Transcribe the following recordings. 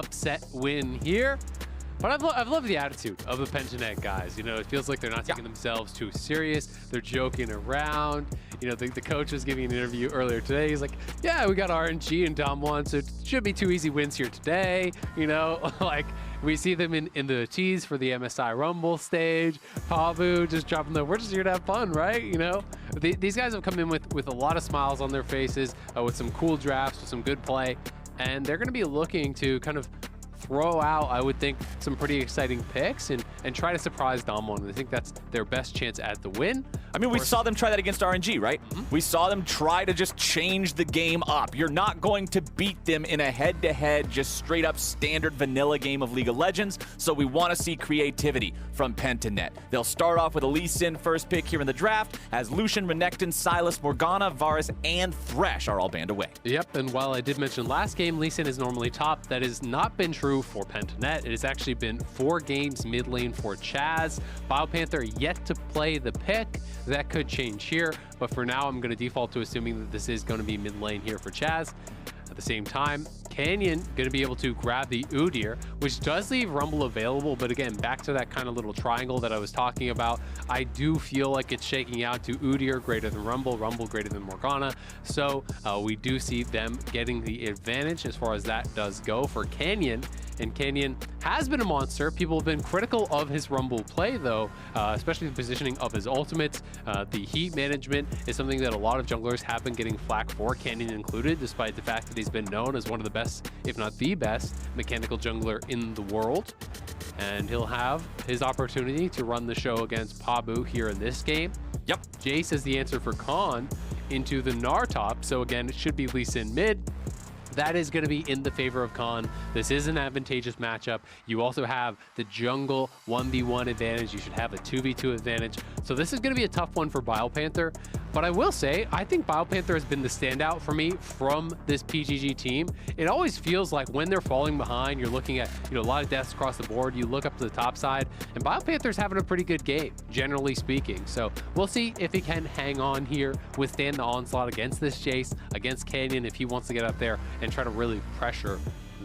upset win here. But I've loved the attitude of the Pentanet guys. You know, it feels like they're not taking themselves too serious. They're joking around. You know, the coach was giving an interview earlier today. He's like, yeah, we got RNG and Dom 1, so it should be 2 easy wins here today. You know, like we see them in the tease for the MSI Rumble stage. Pabu just dropping we're just here to have fun, right? You know, these guys have come in with a lot of smiles on their faces, with some cool drafts, with some good play. And they're going to be looking to kind of throw out, I would think, some pretty exciting picks and try to surprise Dom 1. I think that's their best chance at the win. I mean, we saw them try that against RNG, right? We saw them try to just change the game up. You're not going to beat them in a head-to-head, just straight-up standard vanilla game of League of Legends, so we want to see creativity from Pentanet. They'll start off with a Lee Sin first pick here in the draft, as Lucian, Renekton, Sylas, Morgana, Varus, and Thresh are all banned away. Yep, and while I did mention last game, Lee Sin is normally top, that has not been true for Pentanet. It has actually been 4 games mid lane for Chaz. BioPanther yet to play the pick. That could change here, but for now I'm going to default to assuming that this is going to be mid lane here for Chaz. At the same time, Canyon going to be able to grab the Udyr, which does leave Rumble available, but again, back to that kind of little triangle that I was talking about. I do feel like it's shaking out to Udyr greater than Rumble, Rumble greater than Morgana, so we do see them getting the advantage as far as that does go for Canyon. And Canyon has been a monster. People have been critical of his Rumble play, though, especially the positioning of his ultimates. The heat management is something that a lot of junglers have been getting flack for, Canyon included, despite the fact that he's been known as one of the best, if not the best, mechanical jungler in the world. And he'll have his opportunity to run the show against Pabu here in this game. Yep. Jace is the answer for Khan into the Gnar top. So again, it should be Lee Sin mid. That is going to be in the favor of Khan. This is an advantageous matchup. You also have the jungle 1v1 advantage. You should have a 2v2 advantage. So this is going to be a tough one for BioPanther. But I will say, I think BioPanther has been the standout for me from this PGG team. It always feels like when they're falling behind, you're looking at a lot of deaths across the board. You look up to the top side, and BioPanther's having a pretty good game, generally speaking. So we'll see if he can hang on here, withstand the onslaught against this Jace, against Canyon, if he wants to get up there and try to really pressure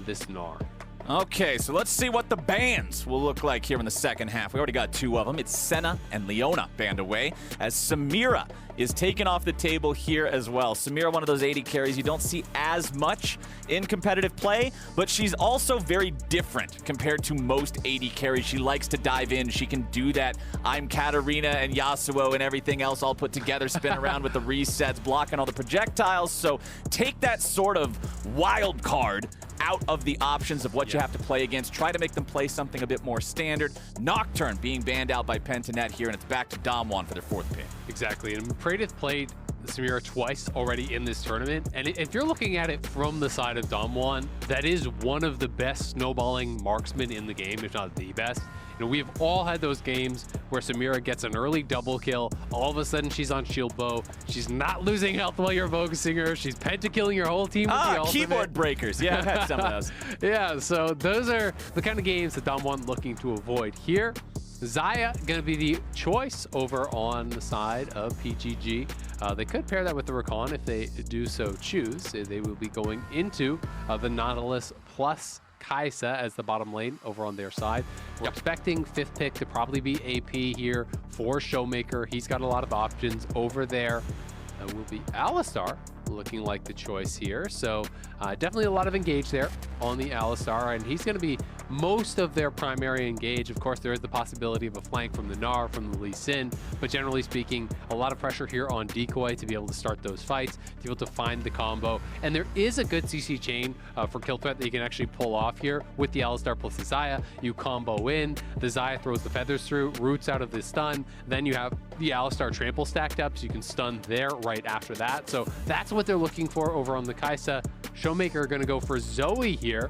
this Gnar. Okay, so let's see what the bans will look like here in the second half. We already got 2 of them. It's Senna and Leona banned away, as Samira is taken off the table here as well. Samira, one of those 80 carries you don't see as much in competitive play, but she's also very different compared to most 80 carries. She likes to dive in. She can do that I'm Katarina and Yasuo and everything else all put together, spin around with the resets, blocking all the projectiles. So take that sort of wild card out of the options of what you have to play against. Try to make them play something a bit more standard. Nocturne being banned out by Pentanet here, and it's back to Dom 1 for their 4th pick. Exactly, and Praedyth played Samira twice already in this tournament, and if you're looking at it from the side of Dom 1, that is one of the best snowballing marksmen in the game, if not the best. We've all had those games where Samira gets an early double kill. All of a sudden, she's on shield bow. She's not losing health while you're focusing her. She's pentakilling your whole team with the ultimate. Keyboard breakers. Yeah, I've had some of those. Yeah, so those are the kind of games that Dom 1 looking to avoid here. Xayah going to be the choice over on the side of PGG. They could pair that with the Rakan if they do so choose. They will be going into the Nautilus plus Kai'Sa as the bottom lane over on their side. We're expecting 5th pick to probably be AP here for Showmaker. He's got a lot of options over there. Will be Alistar looking like the choice here. So definitely a lot of engage there on the Alistar, and he's going to be most of their primary engage. Of course, there is the possibility of a flank from the Gnar, from the Lee Sin, but generally speaking, a lot of pressure here on Decoy to be able to start those fights, to be able to find the combo. And there is a good CC chain for kill threat that you can actually pull off here with the Alistar plus the Xayah. You combo in, the Xayah throws the feathers through, roots out of the stun, then you have the Alistar trample stacked up, so you can stun there right after that. So that's what they're looking for over on the Kai'Sa. Showmaker are going to go for Zoe here.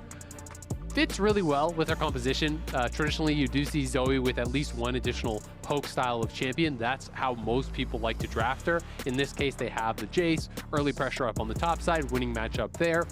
Fits really well with their composition. Traditionally, you do see Zoe with at least one additional poke style of champion. That's how most people like to draft her. In this case, they have the Jace, early pressure up on the top side, winning matchup there.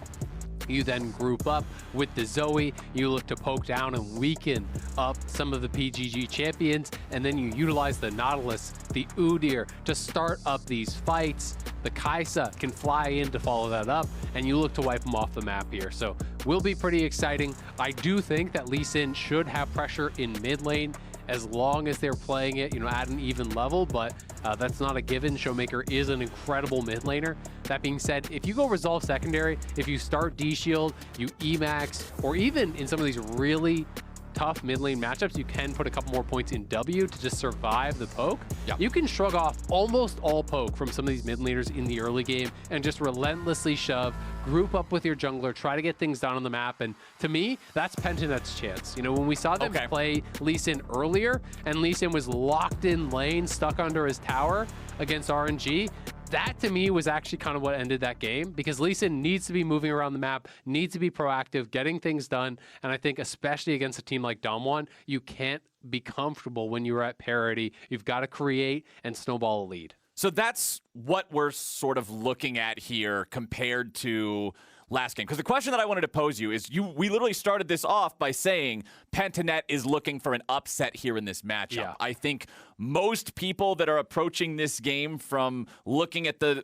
You then group up with the Zoe. You look to poke down and weaken up some of the PGG champions, and then you utilize the Nautilus, the Udyr, to start up these fights. The Kai'Sa can fly in to follow that up, and you look to wipe them off the map here. So will be pretty exciting. I do think that Lee Sin should have pressure in mid lane as long as they're playing it, at an even level, but that's not a given. Showmaker is an incredible mid laner. That being said, if you go Resolve secondary, if you start D-Shield, you E-Max, or even in some of these really tough mid lane matchups, you can put a couple more points in W to just survive the poke. Yep. You can shrug off almost all poke from some of these mid laners in the early game and just relentlessly shove, group up with your jungler, try to get things done on the map. And to me, that's Pentanet's chance. When we saw them play Lee Sin earlier and Lee Sin was locked in lane, stuck under his tower against RNG, that to me was actually kind of what ended that game, because Lee Sin needs to be moving around the map, needs to be proactive, getting things done. And I think especially against a team like Damwon, you can't be comfortable when you're at parity. You've got to create and snowball a lead. So that's what we're sort of looking at here compared to last game. Because the question that I wanted to pose you is, we literally started this off by saying Pentanet is looking for an upset here in this matchup. Yeah. I think most people that are approaching this game from looking at the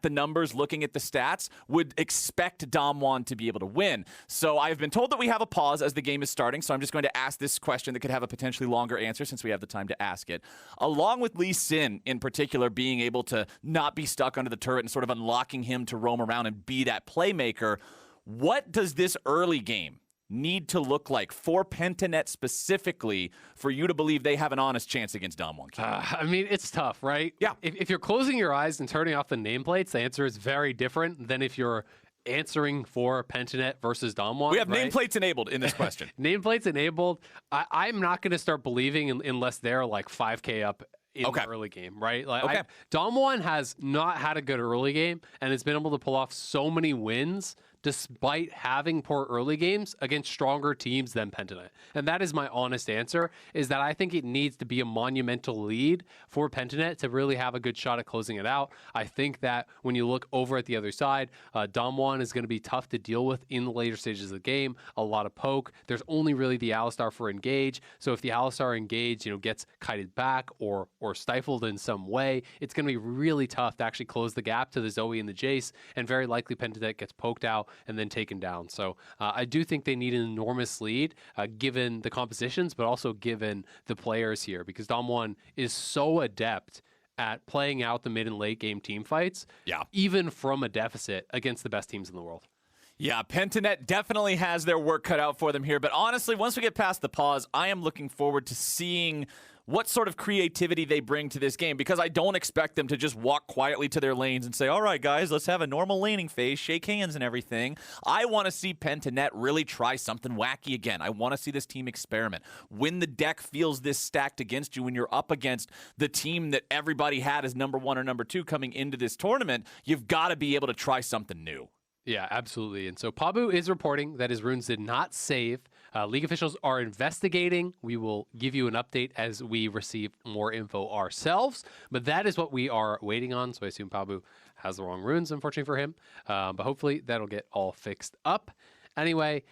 numbers, looking at the stats, would expect Damwon to be able to win. So I've been told that we have a pause as the game is starting, so I'm just going to ask this question that could have a potentially longer answer since we have the time to ask it. Along with Lee Sin in particular being able to not be stuck under the turret and sort of unlocking him to roam around and be that playmaker, what does this early game need to look like for Pentanet specifically for you to believe they have an honest chance against Damwon? I mean, it's tough, right? Yeah. If you're closing your eyes and turning off the nameplates, the answer is very different than if you're answering for Pentanet versus Damwon. We have right? nameplates enabled in this question. Nameplates enabled. I'm not going to start believing unless they're like 5K up in the early game, right? Like Damwon has not had a good early game and has been able to pull off so many wins despite having poor early games against stronger teams than Pentanet. And that is my honest answer, is that I think it needs to be a monumental lead for Pentanet to really have a good shot at closing it out. I think that when you look over at the other side, Damwon is going to be tough to deal with in the later stages of the game. A lot of poke. There's only really the Alistar for engage. So if the Alistar engage, gets kited back or stifled in some way, it's going to be really tough to actually close the gap to the Zoe and the Jace, and very likely Pentanet gets poked out and then taken down. So I do think they need an enormous lead given the compositions, but also given the players here, because Damwon is so adept at playing out the mid and late game team fights, even from a deficit against the best teams in the world. Yeah, Pentanet definitely has their work cut out for them here. But honestly, once we get past the pause, I am looking forward to seeing what sort of creativity they bring to this game, because I don't expect them to just walk quietly to their lanes and say, all right, guys, let's have a normal laning phase, shake hands and everything. I want to see Pentanet really try something wacky again. I want to see this team experiment. When the deck feels this stacked against you, when you're up against the team that everybody had as number 1 or number 2 coming into this tournament, you've got to be able to try something new. Yeah, absolutely. And so Pabu is reporting that his runes did not save. League officials are investigating. We will give you an update as we receive more info ourselves. But that is what we are waiting on. So I assume Pabu has the wrong runes, unfortunately for him. But hopefully that'll get all fixed up. Anyway,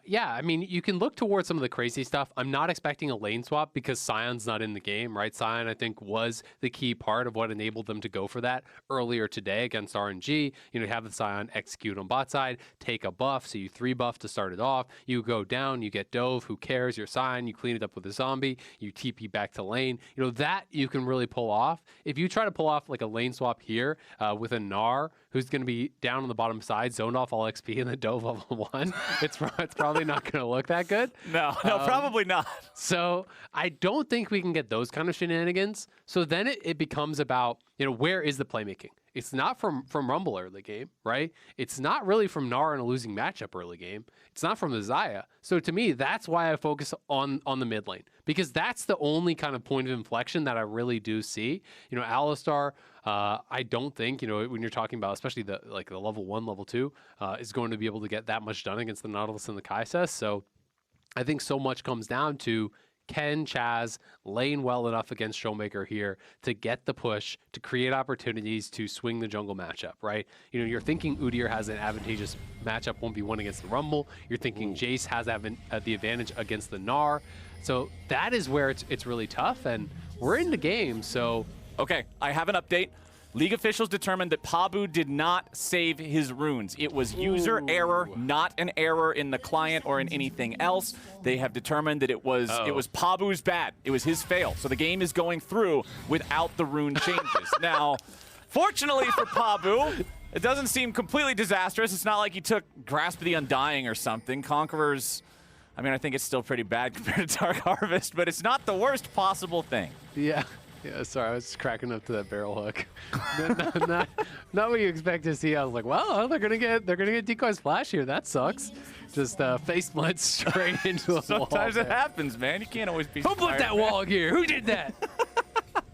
yeah, I mean, you can look towards some of the crazy stuff. I'm not expecting a lane swap because Sion's not in the game, right? Sion, I think, was the key part of what enabled them to go for that earlier today against RNG. You have the Sion execute on bot side, take a buff, so you 3-buff to start it off. You go down, you get dove, who cares? You're Sion, you clean it up with a zombie, you TP back to lane. That you can really pull off. If you try to pull off like a lane swap here with a Gnar, who's going to be down on the bottom side, zoned off all XP, and the dove level 1, it's probably not going to look that good. No, probably not. So I don't think we can get those kind of shenanigans. So then it becomes about, where is the playmaking? It's not from Rumble early game, right? It's not really from Gnar in a losing matchup early game. It's not from the Xayah. So to me, that's why I focus on the mid lane, because that's the only kind of point of inflection that I really do see. Alistar, I don't think, when you're talking about especially the level 1, level 2, is going to be able to get that much done against the Nautilus and the Kai'Sa. So I think so much comes down to, can Chaz lane well enough against Showmaker here to get the push, to create opportunities to swing the jungle matchup, right? You're thinking Udyr has an advantageous matchup 1v1 against the Rumble. You're thinking Jace has the advantage against the Gnar. So that is where it's really tough, and we're in the game, so... Okay, I have an update. League officials determined that Pabu did not save his runes. It was user error, not an error in the client or in anything else. They have determined that it was Pabu's bad. It was his fail. So the game is going through without the rune changes. Now, fortunately for Pabu, it doesn't seem completely disastrous. It's not like he took Grasp of the Undying or something. Conquerors, I mean, I think it's still pretty bad compared to Dark Harvest, but it's not the worst possible thing. Yeah. Yeah, sorry, I was just cracking up to that barrel hook. not what you expect to see. I was like, well, they're gonna get decoy splash here. That sucks. Just face plant straight into a wall. Sometimes it happens, man. You can't always be. Who put that wall here? Who did that?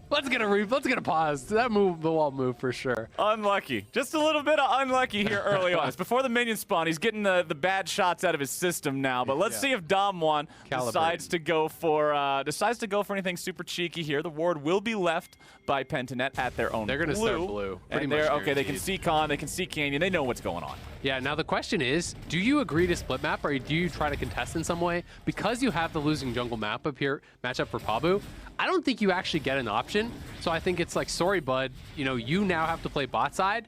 Let's get a pause. That move, the wall move for sure. Unlucky. Just a little bit of unlucky here early on. It's before the minion spawn. He's getting the bad shots out of his system now. But let's see if Dom1 decides to go for anything super cheeky here. The ward will be left by Pentanet at their own. They're gonna start blue. Pretty much okay, they can see Khan, they can see Canyon, they know what's going on. Yeah, now the question is, do you agree to split map or do you try to contest in some way? Because you have the losing jungle map up here, matchup for Pabu, I don't think you actually get an option. So I think it's like, sorry, bud, you now have to play bot side.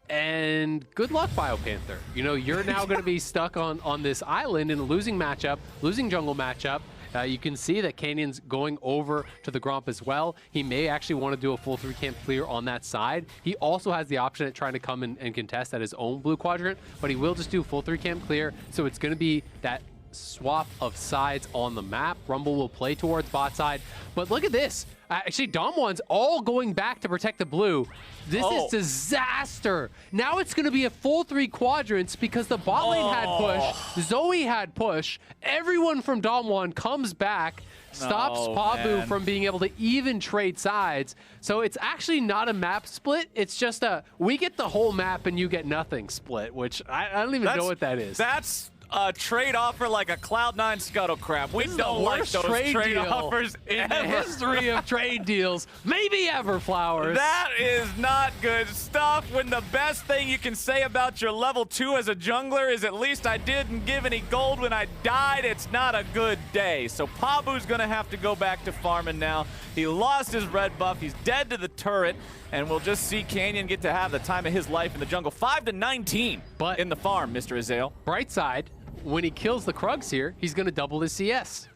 And good luck, BioPanther. You're now going to be stuck on this island in a losing matchup, losing jungle matchup. You can see that Canyon's going over to the Gromp as well. He may actually want to do a full 3-camp clear on that side. He also has the option at trying to come and contest at his own blue quadrant, but he will just do full 3-camp clear. So it's going to be that swap of sides on the map. Rumble will play towards bot side. But look at this. Actually, Dom1's all going back to protect the blue. This is disaster. Now it's going to be a full 3 quadrants because the bot lane had push, Zoe had push, everyone from Dom1 comes back, stops Pabu from being able to even trade sides. So it's actually not a map split. It's just we get the whole map and you get nothing split, which I don't even know what that is. That's a trade offer like a Cloud9 scuttle crab. We don't like those trade offers in the history of trade deals, maybe ever, Flowers. That is not good stuff. When the best thing you can say about your level 2 as a jungler is at least I didn't give any gold when I died, it's not a good day. So Pabu's gonna have to go back to farming now. He lost his red buff, he's dead to the turret, and we'll just see Canyon get to have the time of his life in the jungle. 5-19 in the farm, Mr. Azael. Bright side, when he kills the Krugs here, he's going to double his CS.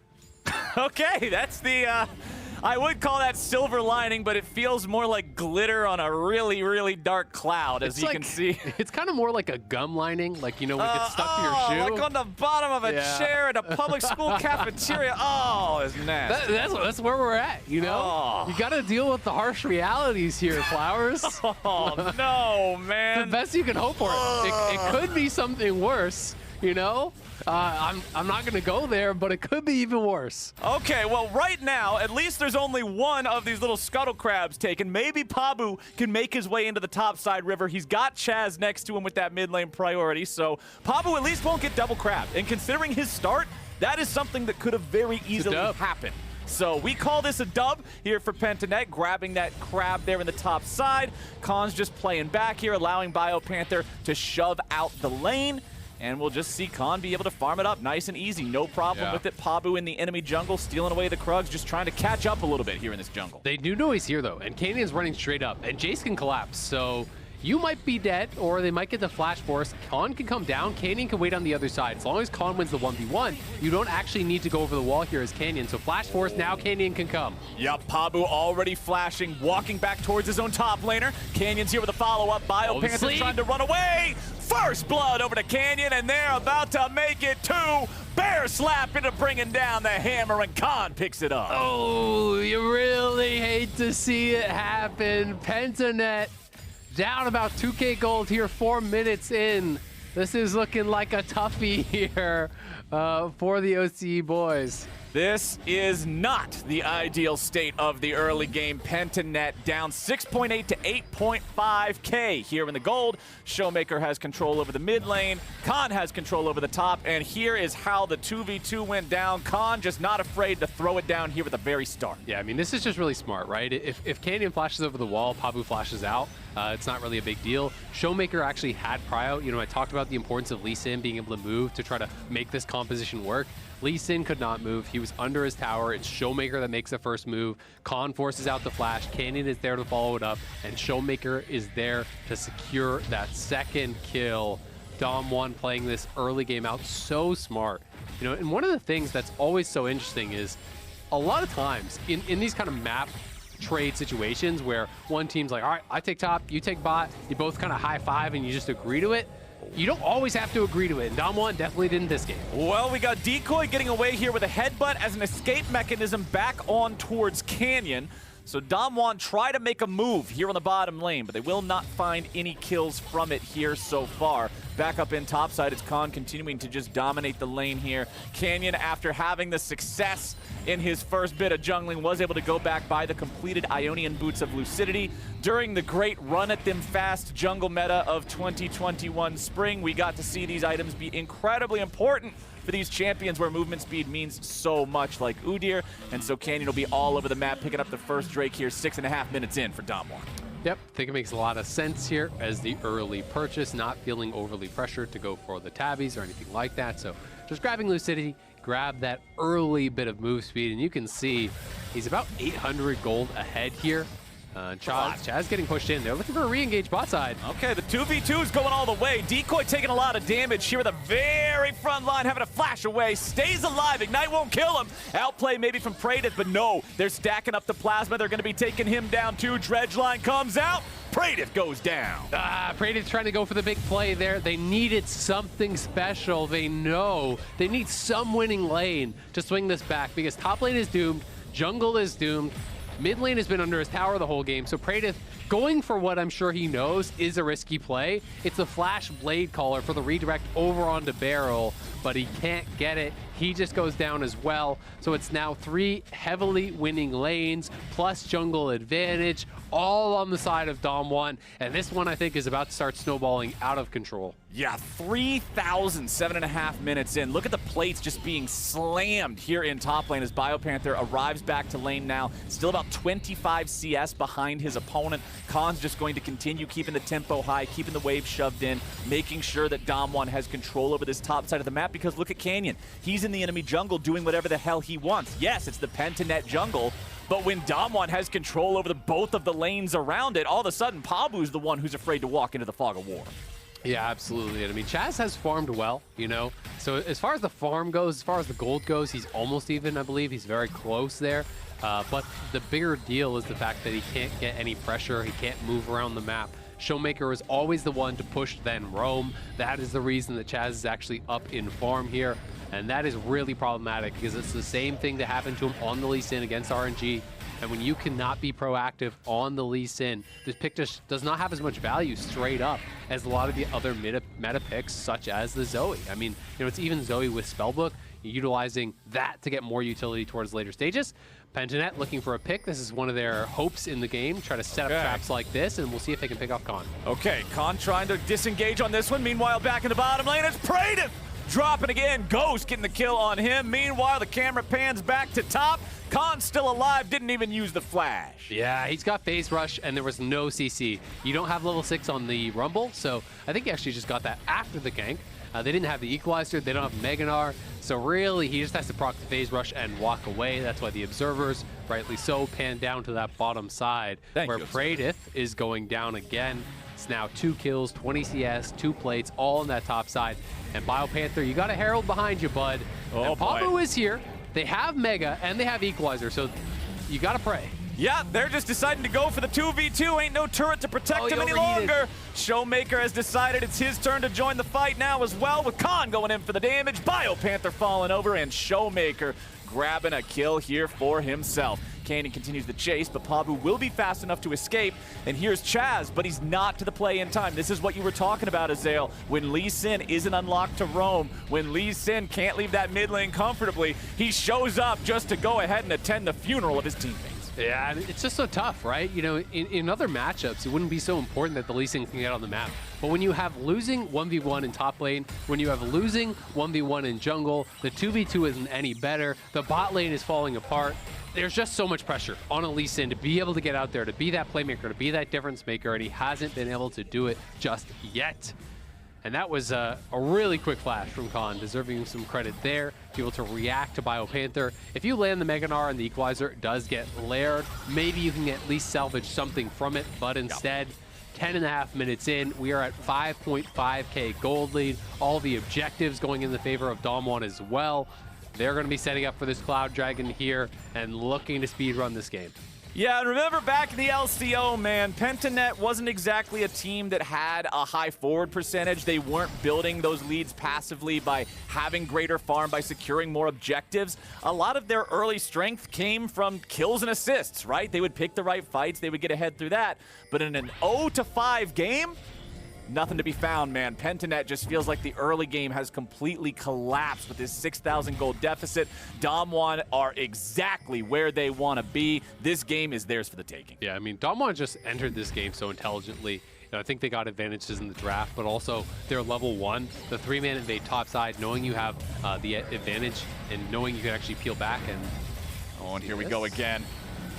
Okay, that's the, I would call that silver lining, but it feels more like glitter on a really, really dark cloud, as you can see. It's kind of more like a gum lining, like, when it gets stuck to your shoe. Like on the bottom of a chair at a public school cafeteria. Oh, it's nasty. That's where we're at, You got to deal with the harsh realities here, Flowers. Oh, no, man. The best you can hope for. It could be something worse. I'm not going to go there, but it could be even worse. Okay, well, right now, at least there's only one of these little scuttle crabs taken. Maybe Pabu can make his way into the top side river. He's got Chaz next to him with that mid lane priority, so Pabu at least won't get double crabbed. And considering his start, that is something that could have very easily happened. So we call this a dub here for Pentanet, grabbing that crab there in the top side. Khan's just playing back here, allowing BioPanther to shove out the lane. And we'll just see Khan be able to farm it up nice and easy. No problem with it. Pabu in the enemy jungle, stealing away the Krugs, just trying to catch up a little bit here in this jungle. They do know he's here, though, and Canyon's running straight up, and Jace can collapse, so you might be dead, or they might get the flash force. Khan can come down, Canyon can wait on the other side. As long as Khan wins the 1v1, you don't actually need to go over the wall here as Canyon. So flash force, now Canyon can come. Yep, Pabu already flashing, walking back towards his own top laner. Canyon's here with a follow-up. BioPanther trying to run away. First blood over to Canyon, and they're about to make it 2. Bear slap into bringing down the hammer, and Khan picks it up. Oh, you really hate to see it happen. Pentanet down about 2K gold here, 4 minutes in. This is looking like a toughie here for the OCE boys. This is not the ideal state of the early game. Pentanet down 6.8 to 8.5K here in the gold. Showmaker has control over the mid lane. Khan has control over the top. And here is how the 2v2 went down. Khan just not afraid to throw it down here at the very start. Yeah, I mean, this is just really smart, right? If Canyon flashes over the wall, Pabu flashes out. It's not really a big deal. Showmaker actually had prio. I talked about the importance of Lee Sin being able to move to try to make this composition work. Lee Sin could not move. He was under his tower. It's Showmaker that makes the first move. Khan forces out the flash. Canyon is there to follow it up, and Showmaker is there to secure that second kill. Dom1 playing this early game out so smart. You know, and one of the things that's always so interesting is a lot of times in these kind of map trade situations where one team's like, all right, I take top, you take bot, you both kind of high five and you just agree to it. You don't always have to agree to it, and Dom1 definitely didn't this game. Well, we got Decoy getting away here with a headbutt as an escape mechanism back on towards Canyon. So Dom1 try to make a move here on the bottom lane, but they will not find any kills from it here so far. Back up in topside, it's Khan continuing to just dominate the lane here. Canyon, after having the success in his first bit of jungling, was able to go back by the completed Ionian Boots of Lucidity. During the great run at them fast jungle meta of 2021 spring, we got to see these items be incredibly important for these champions where movement speed means so much, like Udyr. And so Canyon will be all over the map, picking up the first Drake here 6.5 minutes in for Dom1. Yep, I think it makes a lot of sense here as the early purchase, not feeling overly pressured to go for the tabbies or anything like that. So just grabbing Lucidity, grab that early bit of move speed, and you can see he's about 800 gold ahead here. Chaz getting pushed in. They're looking for a re-engage bot side. Okay, the 2v2 is going all the way. Decoy taking a lot of damage here at the very front line, having to flash away. Stays alive. Ignite won't kill him. Outplay maybe from Praedyth, but no. They're stacking up the plasma. They're going to be taking him down too. Dredgeline comes out. Praedyth goes down. Praedyth trying to go for the big play there. They needed something special. They know they need some winning lane to swing this back because top lane is doomed. Jungle is doomed. Mid lane has been under his tower the whole game, so Praedyth going for what I'm sure he knows is a risky play. It's a flash blade caller for the redirect over onto Barrel, but he can't get it. He just goes down as well. So it's now 3 heavily winning lanes plus jungle advantage, all on the side of Dom1. And this one, I think, is about to start snowballing out of control. Yeah, 3,000, 7.5 minutes in. Look at the plates just being slammed here in top lane as BioPanther arrives back to lane now. Still about 25 CS behind his opponent. Khan's just going to continue keeping the tempo high, keeping the wave shoved in, making sure that Dom1 has control over this top side of the map, because look at Canyon. He's in the enemy jungle doing whatever the hell he wants. Yes, it's the Pentanet jungle, but when Dom1 has control over both of the lanes around it, all of a sudden Pabu's the one who's afraid to walk into the fog of war. Yeah, absolutely. And I mean, Chaz has farmed well, you know? So as far as the farm goes, as far as the gold goes, he's almost even, I believe. He's very close there. But the bigger deal is the fact that he can't get any pressure. He can't move around the map. Showmaker is always the one to push, then roam. That is the reason that Chaz is actually up in farm here. And that is really problematic because it's the same thing that happened to him on the Lee Sin against RNG. And when you cannot be proactive on the Lee Sin, this pick just does not have as much value straight up as a lot of the other meta picks, such as the Zoe. I mean, you know, it's even Zoe with Spellbook, utilizing that to get more utility towards later stages. Pentanet looking for a pick. This is one of their hopes in the game. Try to set up traps like this, and we'll see if they can pick off Khan. Okay, Khan trying to disengage on this one. Meanwhile, back in the bottom lane, it's Praedyth dropping again. Ghost getting the kill on him. Meanwhile, the camera pans back to top. Khan's still alive, didn't even use the flash. Yeah, he's got phase rush, and there was no CC. You don't have level 6 on the Rumble, so I think he actually just got that after the gank. They didn't have the equalizer, they don't have Meganar, so really he just has to proc the phase rush and walk away. That's why the observers, rightly so, pan down to that bottom side where Praedyth is going down again. It's now 2 kills, 20 CS, 2 plates, all on that top side. And BioPanther, you got a Herald behind you, bud. Oh, and Pabu is here. They have Mega and they have Equalizer, so you gotta pray. Yeah, they're just deciding to go for the 2v2. Ain't no turret to protect him any longer. Showmaker has decided it's his turn to join the fight now as well, with Khan going in for the damage. BioPanther falling over, and Showmaker grabbing a kill here for himself. Canyon continues the chase, but Pabu will be fast enough to escape. And here's Chaz, but he's not to the play in time. This is what you were talking about, Azael. When Lee Sin isn't unlocked to roam, when Lee Sin can't leave that mid lane comfortably, he shows up just to go ahead and attend the funeral of his teammates. Yeah, it's just so tough, right? You know, in other matchups, it wouldn't be so important that the Lee Sin can get on the map. But when you have losing 1v1 in top lane, when you have losing 1v1 in jungle, the 2v2 isn't any better, the bot lane is falling apart. There's just so much pressure on a Lee Sin to be able to get out there, to be that playmaker, to be that difference maker, and he hasn't been able to do it just yet. And that was a really quick flash from Khan, deserving some credit there, to be able to react to BioPanther. If you land the Meganar and the Equalizer does get layered, maybe you can at least salvage something from it, but instead, 10.5 minutes in, we are at 5.5k gold lead. All the objectives going in the favor of Dom1 as well. They're going to be setting up for this Cloud Dragon here and looking to speedrun this game. Yeah, and remember back in the LCO, man, Pentanet wasn't exactly a team that had a high forward percentage. They weren't building those leads passively by having greater farm, by securing more objectives. A lot of their early strength came from kills and assists, right? They would pick the right fights, they would get ahead through that. But in an 0-5 game, nothing to be found, man. Pentanet just feels like the early game has completely collapsed with this 6,000 gold deficit. Dom1 are exactly where they want to be. This game is theirs for the taking. Yeah, I mean, Dom1 just entered this game so intelligently. You know, I think they got advantages in the draft, but also they're level 1. The 3-man invade topside, knowing you have the advantage and knowing you can actually peel back. And here we go again.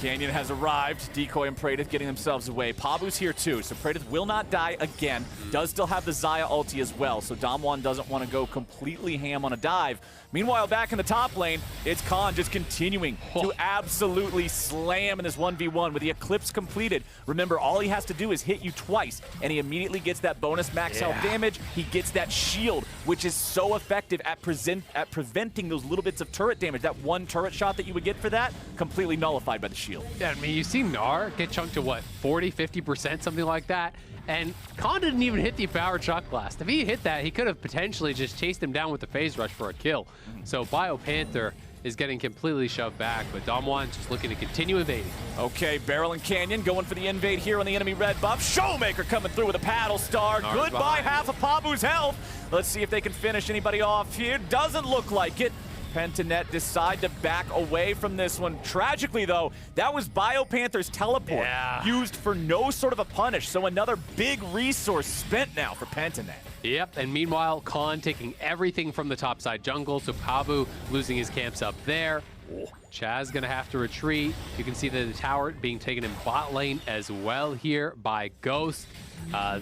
Canyon has arrived. Decoy and Praedyth getting themselves away. Pabu's here too, so Praedyth will not die again. Does still have the Xayah ulti as well, so Dom1 doesn't want to go completely ham on a dive. Meanwhile, back in the top lane, it's Khan just continuing to absolutely slam in this 1v1 with the Eclipse completed. Remember, all he has to do is hit you twice, and he immediately gets that bonus max health damage. He gets that shield, which is so effective at preventing those little bits of turret damage. That one turret shot that you would get for that, completely nullified by the shield. Yeah, I mean, you see Gnar get chunked to what, 40, 50%, something like that? And Khan didn't even hit the powered shot blast. If he hit that, he could have potentially just chased him down with the phase rush for a kill. So BioPanther is getting completely shoved back, but Dom1 just looking to continue invading. Okay, Beryl and Canyon going for the invade here on the enemy red buff. Showmaker coming through with a paddle star. Goodbye, half of Pabu's health. Let's see if they can finish anybody off here. Doesn't look like it. Pentanet decide to back away from this one. Tragically, though, that was BioPanther's teleport used for no sort of a punish, so another big resource spent now for Pentanet. Yep, and meanwhile, Khan taking everything from the topside jungle, so Pabu losing his camps up there. Chaz gonna have to retreat. You can see the tower being taken in bot lane as well here by Ghost.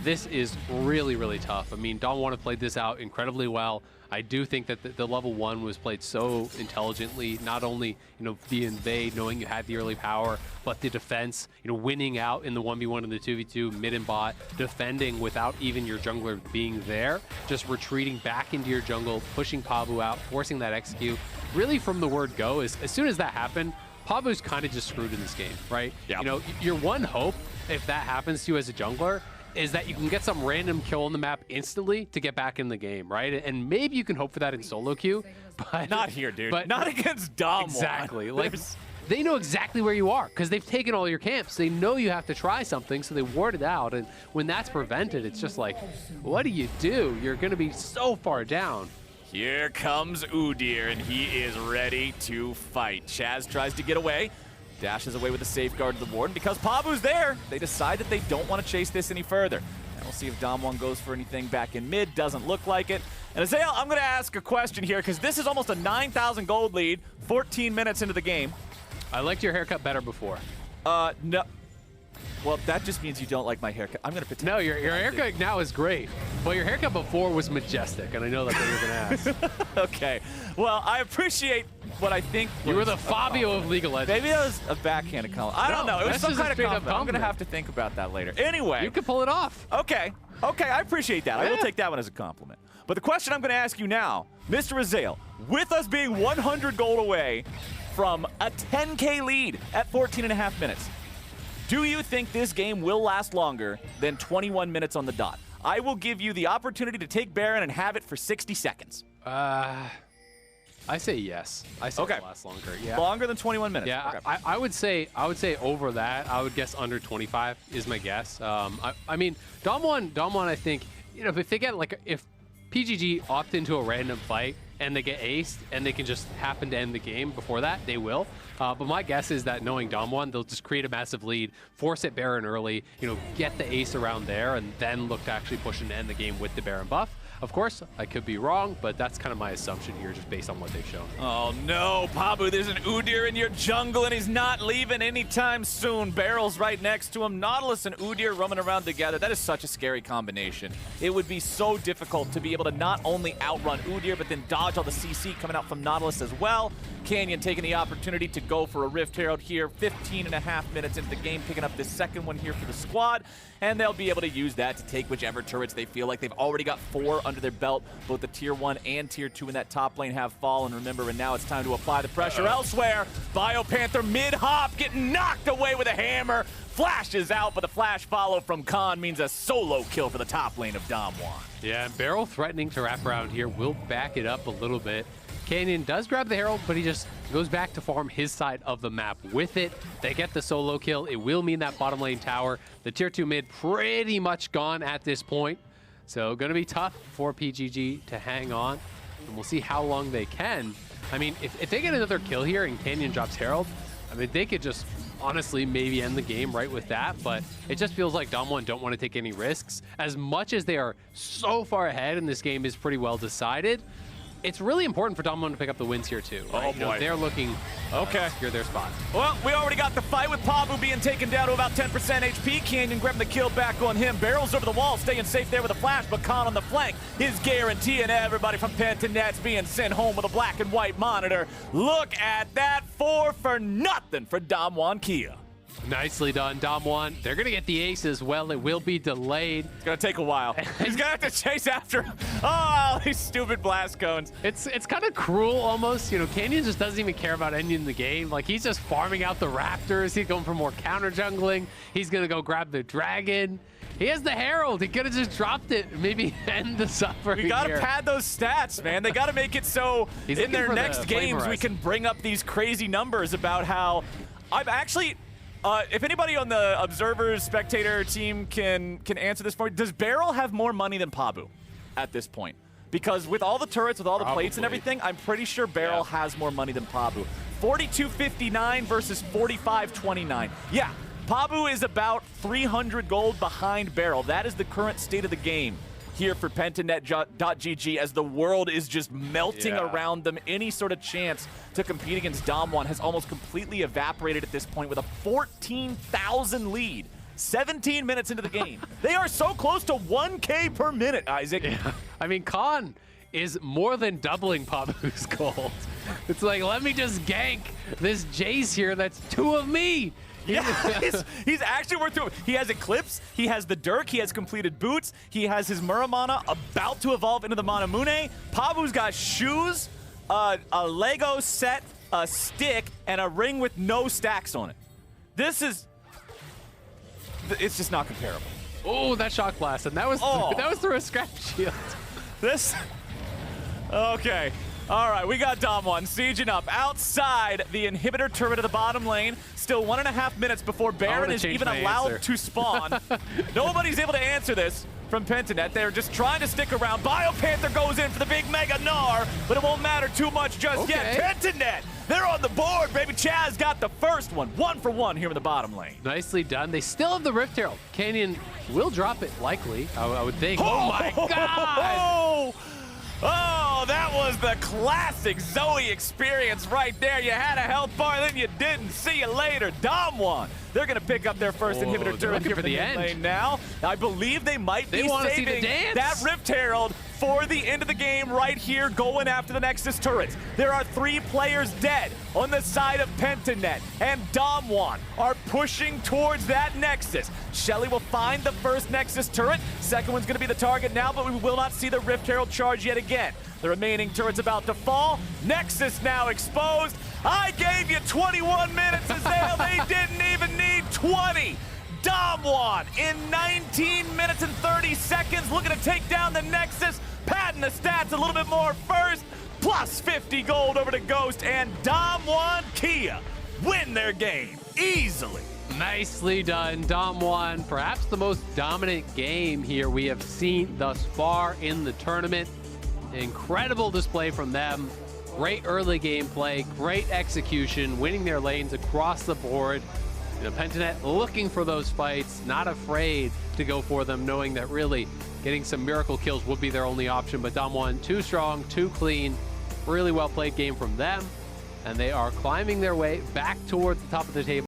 This is really, really tough. I mean, Dom1 have played this out incredibly well. I do think that the level 1 was played so intelligently, not only, you know, the invade, knowing you had the early power, but the defense, you know, winning out in the 1v1 and the 2v2, mid and bot, defending without even your jungler being there, just retreating back into your jungle, pushing Pabu out, forcing that execute. Really from the word go, as soon as that happened, Pabu's kind of just screwed in this game, right? Yep. You know, your one hope, if that happens to you as a jungler, is that you can get some random kill on the map instantly to get back in the game, right? And maybe you can hope for that in solo queue, but not here, dude. But not against Dom1. Exactly. Like, they know exactly where you are because they've taken all your camps. They know you have to try something, so they ward it out. And when that's prevented, it's just like, what do you do? You're going to be so far down. Here comes Udyr, and he is ready to fight. Chaz tries to get away. Dashes away with the safeguard of the Warden. Because Pabu's there, they decide that they don't want to chase this any further. And we'll see if Dom1 goes for anything back in mid. Doesn't look like it. And Azael, I'm going to ask a question here, because this is almost a 9,000 gold lead, 14 minutes into the game. I liked your haircut better before. No. Well, that just means you don't like my haircut. I'm going to pretend. No, your haircut now is great. But your haircut before was majestic, and I know that's what you're going to ask. Okay. Well, I appreciate what I think. You were the Fabio of League of Legends. Maybe that was a backhanded compliment. I don't know. It was some kind of compliment. I'm going to have to think about that later. Anyway. You can pull it off. Okay. Okay, I appreciate that. I will take that one as a compliment. But the question I'm going to ask you now, Mr. Azael, with us being 100 gold away from a 10K lead at 14.5 minutes, do you think this game will last longer than 21 minutes on the dot? I will give you the opportunity to take Baron and have it for 60 seconds. I say yes. I say it'll last longer. Yeah. Longer than 21 minutes. Yeah, okay. I would say over that. I would guess under 25 is my guess. I mean, Dom1, I think, you know, if they get like, if PGG opt into a random fight and they get aced and they can just happen to end the game before that, they will. But my guess is that knowing Dom1, they'll just create a massive lead, force it Baron early, you know, get the ace around there, and then look to actually push and end the game with the Baron buff. Of course, I could be wrong, but that's kind of my assumption here just based on what they've shown. Oh no, Pabu, there's an Udyr in your jungle and he's not leaving anytime soon. Barrel's right next to him. Nautilus and Udyr roaming around together. That is such a scary combination. It would be so difficult to be able to not only outrun Udyr, but then dodge all the CC coming out from Nautilus as well. Canyon taking the opportunity to go for a Rift Herald here, 15.5 minutes into the game, picking up this second one here for the squad, and they'll be able to use that to take whichever turrets they feel like. They've already got 4 under their belt. Both the Tier 1 and Tier 2 in that top lane have fallen, remember, and now it's time to apply the pressure elsewhere. BioPanther mid-hop getting knocked away with a hammer. Flashes out, but the flash follow from Khan means a solo kill for the top lane of Damwon. Yeah, and Barrel threatening to wrap around here will back it up a little bit. Canyon does grab the Herald, but he just goes back to farm his side of the map with it. They get the solo kill. It will mean that bottom lane tower, the Tier 2 mid, pretty much gone at this point. So going to be tough for PGG to hang on, and we'll see how long they can. I mean, if they get another kill here and Canyon drops Herald, I mean, they could just honestly maybe end the game right with that, but it just feels like Damwon don't want to take any risks. As much as they are so far ahead and this game is pretty well decided, it's really important for Damwon to pick up the wins here too. Right? Oh boy. They're looking to secure their spot. Well, we already got the fight with Pabu being taken down to about 10% HP. Canyon grabbing the kill back on him. Barrels over the wall, staying safe there with a flash, but Khan on the flank is guaranteeing everybody from Pentinet's being sent home with a black and white monitor. Look at that, 4 for nothing for Damwon Kia. Nicely done, Damwon. They're going to get the ace as well. It will be delayed. It's going to take a while. He's going to have to chase after him. Oh, these stupid blast cones. It's kind of cruel almost. You know, Canyon just doesn't even care about ending the game. Like, he's just farming out the Raptors. He's going for more counter jungling. He's going to go grab the dragon. He has the Herald. He could have just dropped it. Maybe end the suffering. We got to pad those stats, man. They got to make it so in their next games we can bring up these crazy numbers about how I've actually... if anybody on the Observers Spectator team can answer this for me, does Barrel have more money than Pabu at this point? Because with all the turrets, with all the plates and everything, I'm pretty sure Barrel has more money than Pabu. 42.59 versus 45.29. Yeah, Pabu is about 300 gold behind Barrel. That is the current state of the game here for Pentanet.gg as the world is just melting around them. Any sort of chance to compete against Damwon has almost completely evaporated at this point with a 14,000 lead. 17 minutes into the game. They are so close to 1K per minute, Isaac. Yeah. I mean, Khan is more than doubling Pabu's gold. It's like, let me just gank this Jace here. That's 2 of me. Yeah, he's actually worked through it. He has Eclipse, he has the Dirk, he has completed boots, he has his Muramana about to evolve into the Manamune. Pabu's got shoes, a Lego set, a stick, and a ring with no stacks on it. This is... It's just not comparable. Oh, that shock blast, and that was through a scrap shield. This... Okay. All right, we got Damwon sieging up outside the inhibitor turret of the bottom lane. Still 1.5 minutes before Baron is even allowed to spawn. Nobody's able to answer this from Pentanet. They're just trying to stick around. BioPanther goes in for the big Mega Gnar, but it won't matter too much just yet. Pentanet, they're on the board, baby. Chaz got the first one. 1 for 1 here in the bottom lane. Nicely done. They still have the Rift Herald. Canyon will drop it, likely, I would think. Oh my God! Oh, that was the classic Zoe experience right there. You had a health bar, then you didn't. See you later. Damwon, they're going to pick up their first inhibitor turret here for the mid lane now. I believe they might be saving that Rift Herald for the end of the game right here, going after the Nexus turrets. There are 3 players dead on the side of Pentanet, and Damwon are pushing towards that Nexus. Shelly will find the first Nexus turret. Second one's going to be the target now, but we will not see the Rift Herald charge yet again. The remaining turret's about to fall. Nexus now exposed. I gave you 21 minutes, Azale. They didn't even need 20. Damwon in 19 minutes and 30 seconds looking to take down the Nexus, padding the stats a little bit more first, plus 50 gold over to Ghost, and Damwon Kia win their game easily. Nicely done, Damwon. Perhaps the most dominant game here we have seen thus far in the tournament. Incredible display from them. Great early game play, great execution, winning their lanes across the board. You know, Pentanet looking for those fights, not afraid to go for them, knowing that really getting some miracle kills would be their only option. But Dom1, too strong, too clean, really well played game from them. And they are climbing their way back towards the top of the table.